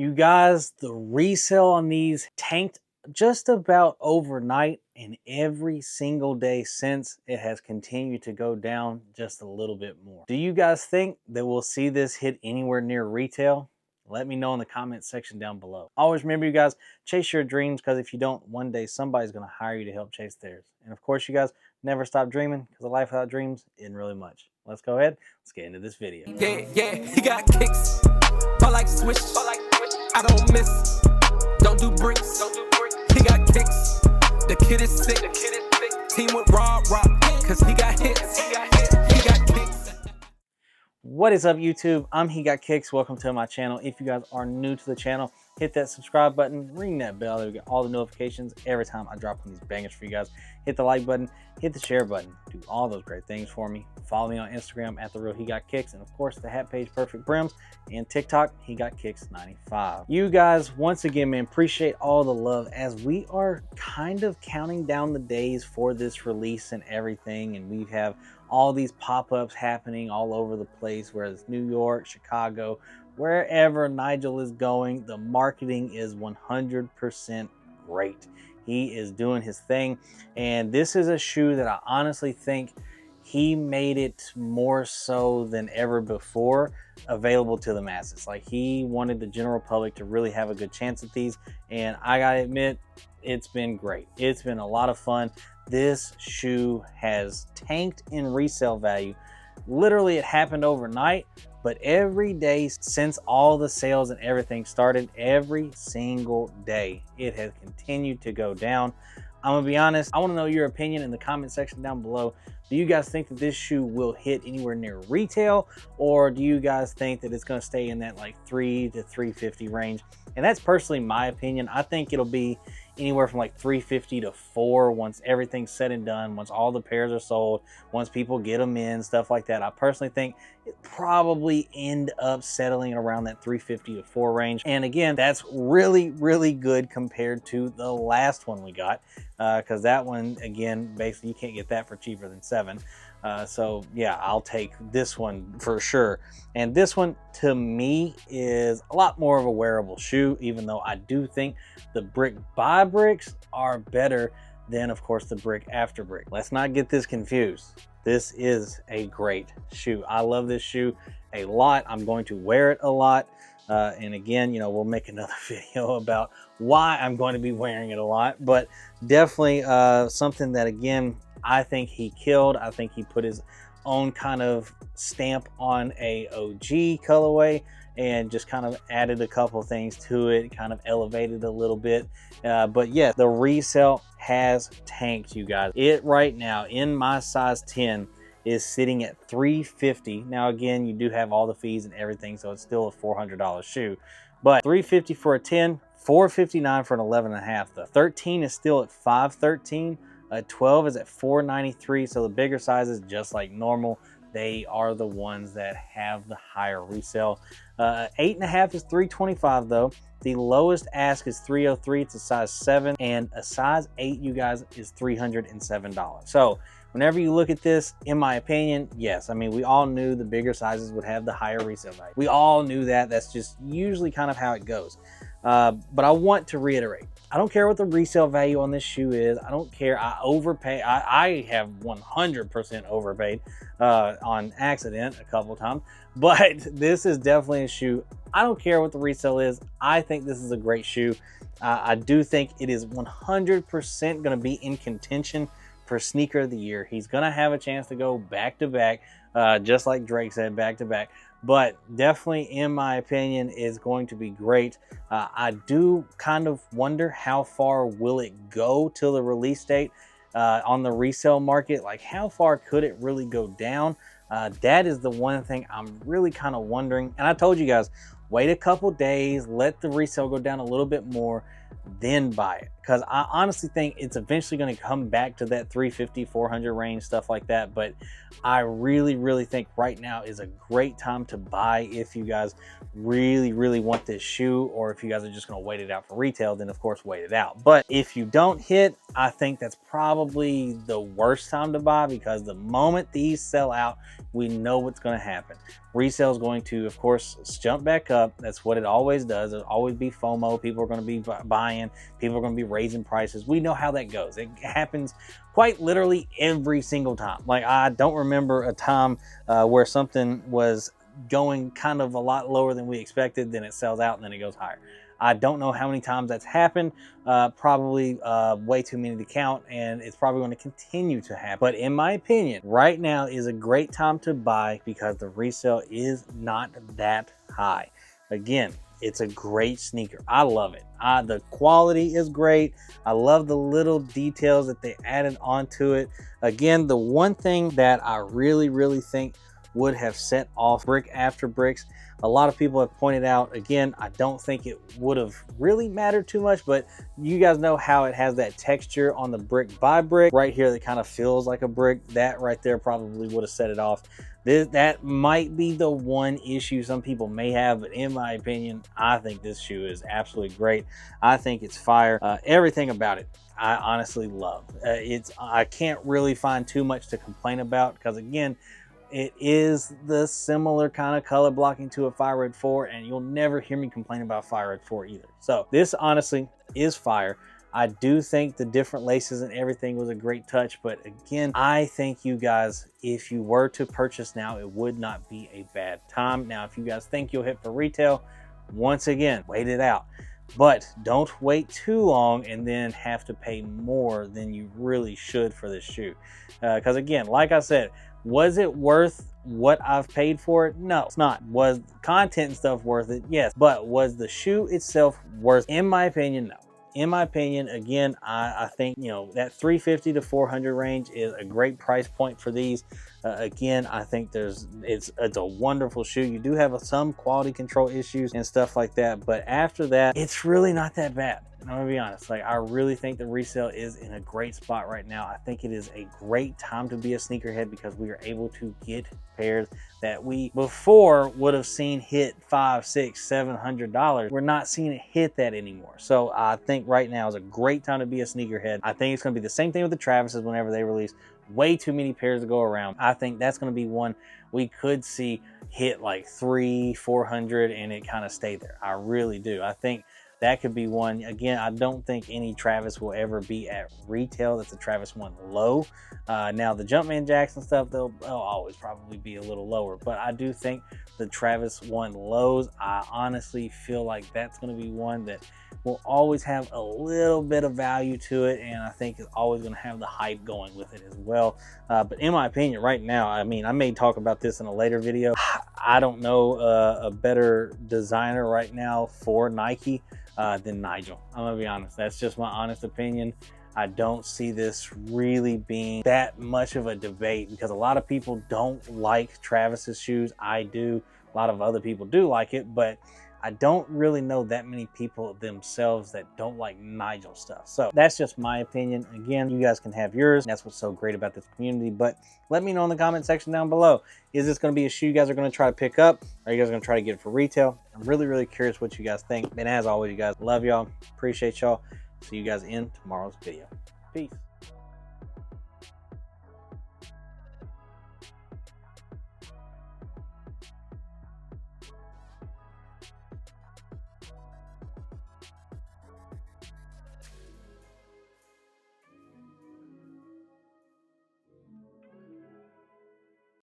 You guys, the resale on these tanked just about overnight, and every single day since it has continued to go down just a little bit more. Do you guys think that we'll see this hit anywhere near retail? Let me know in the comment section down below. Always remember, you guys, chase your dreams, because if you don't, one day somebody's going to hire you to help chase theirs. And of course, you guys, never stop dreaming, because a life without dreams isn't really much. Let's go ahead. Let's get into this video. Yeah, he got kicks. Ball like switch. I don't miss. Don't do bricks. He got kicks. The kid is sick. Team with raw, cause he got hits. He got kicks. What is up, YouTube? I'm Hegotkickz. Welcome to my channel. If you guys are new to the channel, hit that subscribe button, ring that bell. There we get all the notifications every time I drop one of these bangers for you guys. Hit the like button, hit the share button, do all those great things for me. Follow me on Instagram at therealhegotkickz, and of course the hat page Perfectbrimz, and TikTok Hegotkickz95. You guys, once again, man, appreciate all the love as we are kind of counting down the days for this release and everything, and we have all these pop-ups happening all over the place, whether it's New York, Chicago, wherever Nigel is going. The marketing is 100% great. He is doing his thing, and this is a shoe that I honestly think he made it more so than ever before available to the masses. Like, he wanted the general public to really have a good chance at these, and I gotta admit, it's been great. It's been a lot of fun. This shoe has tanked in resale value. Literally, it happened overnight, but every day since all the sales and everything started, every single day, it has continued to go down. I'm gonna be honest, I wanna know your opinion in the comment section down below. Do you guys think that this shoe will hit anywhere near retail, or do you guys think that it's gonna stay in that like $3 to $350 range? And that's personally my opinion. I think it'll be anywhere from like $350 to $400 once everything's said and done, once all the pairs are sold, once people get them in, stuff like that. I personally think it probably end up settling around that $350 to $400 range. And again, that's really, really good compared to the last one we got, because that one, again, basically you can't get that for cheaper than $700. So yeah, I'll take this one for sure. And this one to me is a lot more of a wearable shoe, even though I do think the brick by bricks are better than, of course, the brick after brick. Let's not get this confused. This is a great shoe. I love this shoe a lot. I'm going to wear it a lot. And again, you know, we'll make another video about why I'm going to be wearing it a lot, but definitely something that, again, I think he killed. I think he put his own kind of stamp on a OG colorway and just kind of added a couple things to it, kind of elevated a little bit. But yeah, the resale has tanked, you guys. It right now in my size 10 is sitting at $350. Now again, you do have all the fees and everything, so it's still a $400 shoe. But $350 for a 10, $459 for an 11.5. The 13 is still at $513. 12 is at $493. So the bigger sizes, just like normal, they are the ones that have the higher resale. 8.5 is $325 though. The lowest ask is $303. It's a size 7, and a size 8, you guys, is $307. So whenever you look at this, in my opinion, yes, I mean, we all knew the bigger sizes would have the higher resale value. We all knew that. That's just usually kind of how it goes. But I want to reiterate, I don't care what the resale value on this shoe is. I don't care. I overpay. I have 100% overpaid on accident a couple of times, but this is definitely a shoe. I don't care what the resale is. I think this is a great shoe. I do think it is 100% going to be in contention for sneaker of the year. He's going to have a chance to go back to back, just like Drake said, back to back. But definitely, in my opinion, is going to be great. I do kind of wonder how far will it go till the release date on the resale market. Like, how far could it really go down? That is the one thing I'm really kind of wondering. And I told you guys, wait a couple days, let the resale go down a little bit more. then buy it, because I honestly think it's eventually going to come back to that 350, 400 range, stuff like that. But I really think right now is a great time to buy if you guys really want this shoe, or if you guys are just going to wait it out for retail, then of course wait it out. But if you don't hit, I think that's probably the worst time to buy, because the moment these sell out, we know what's going to happen. Resale is going to, of course, jump back up. That's what it always does. There'll always be FOMO. People are going to be buying. People are going to be raising prices. We know how that goes. It happens quite literally every single time. Like, I don't remember a time where something was going kind of a lot lower than we expected, then it sells out and then it goes higher. I don't know how many times that's happened, probably way too many to count, and it's probably going to continue to happen. But in my opinion, right now is a great time to buy because the resale is not that high. Again, it's a great sneaker. I love it. The quality is great. I love the little details that they added onto it. Again, the one thing that I really think would have set off Brick After Bricks, a lot of people have pointed out, again, I don't think it would have really mattered too much, but you guys know how it has that texture on the brick by brick right here that kind of feels like a brick. That right there probably would have set it off. That might be the one issue some people may have, but in my opinion, I think this shoe is absolutely great. I think it's fire. Everything about it, I honestly love. I can't really find too much to complain about, because again, it is the similar kind of color blocking to a Fire Red 4, and you'll never hear me complain about Fire Red 4 either. So this honestly is fire. I do think the different laces and everything was a great touch, but again, I think you guys, if you were to purchase now, it would not be a bad time. Now, if you guys think you'll hit for retail, once again, wait it out. But don't wait too long and then have to pay more than you really should for this shoe. Because again, like I said, was it worth what I've paid for it? No, it's not. Was content and stuff worth it? Yes. But was the shoe itself worth it? In my opinion, no. In my opinion, again, I think, you know, that 350 to 400 range is a great price point for these. Again, I think it's a wonderful shoe. You do have some quality control issues and stuff like that, but after that, it's really not that bad. I'm gonna be honest, like, I really think the resale is in a great spot right now. I think it is a great time to be a sneakerhead because we are able to get pairs that we before would have seen hit $500, $600, $700. We're not seeing it hit that anymore. So I think right now is a great time to be a sneakerhead. I think it's gonna be the same thing with the Travises whenever they release. Way too many pairs to go around. I think that's going to be one we could see hit like 300, 400 and it kind of stay there. I really do. I think that could be one. Again, I don't think any Travis will ever be at retail. That's a Travis 1 low. Now the Jumpman Jacks and stuff, they'll always probably be a little lower, but I do think the Travis 1 lows, I honestly feel like that's going to be one that will always have a little bit of value to it, and I think it's always going to have the hype going with it as well. But in my opinion right now, I mean, I may talk about this in a later video. I don't know a better designer right now for Nike than Nigel. I'm gonna be honest, that's just my honest opinion. I don't see this really being that much of a debate because a lot of people don't like Travis's shoes. I do. A lot of other people do like it, but I don't really know that many people themselves that don't like Nigel stuff. So that's just my opinion. Again, you guys can have yours. That's what's so great about this community. But let me know in the comment section down below. Is this going to be a shoe you guys are going to try to pick up? Or are you guys going to try to get it for retail? I'm really curious what you guys think. And as always, you guys, love y'all. Appreciate y'all. See you guys in tomorrow's video. Peace.